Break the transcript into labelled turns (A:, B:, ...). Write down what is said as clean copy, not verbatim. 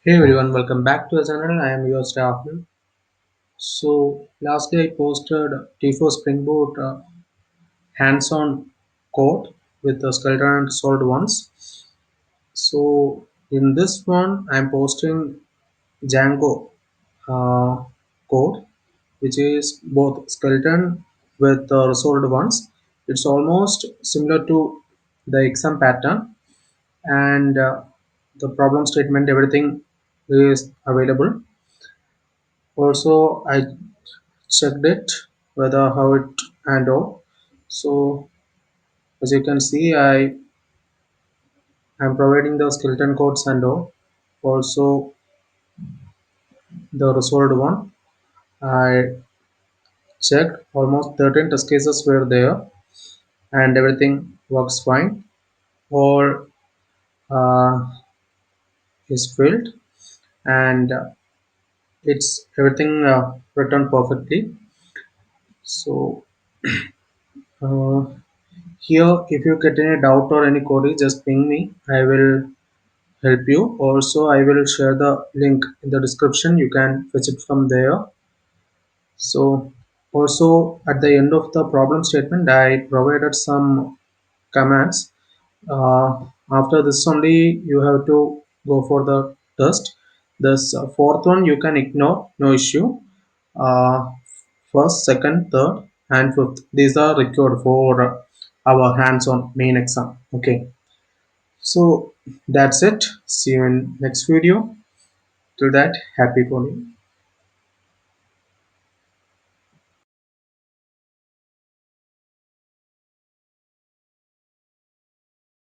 A: Hey everyone, welcome back to the channel. I am your Rahul. So lastly, I posted T4 Springboard hands-on code with the Skelton and solved ones. So in this one, I am posting Django uh, code, which is both Skelton with the resolved ones. It's almost similar to the exam pattern, and the problem statement, everything is available. Also, I checked it whether how it and all. So as you can see, I am providing the skeleton codes and all. Also the resolved one. I checked almost 13 test cases were there and everything works fine. All uh, is filled and it's everything written perfectly. So uh, here, if you get any doubt or any query, just ping me. I will help you. Also, I will share the link in the description. You can fetch it from there. So, also at the end of the problem statement, I provided some commands. After this only, you have to go for the test. This fourth one you can ignore, no issue. Uh, First, second, third, and fifth. These are required for our hands-on main exam. Okay. So that's it. See you in next video. Till that, happy coding.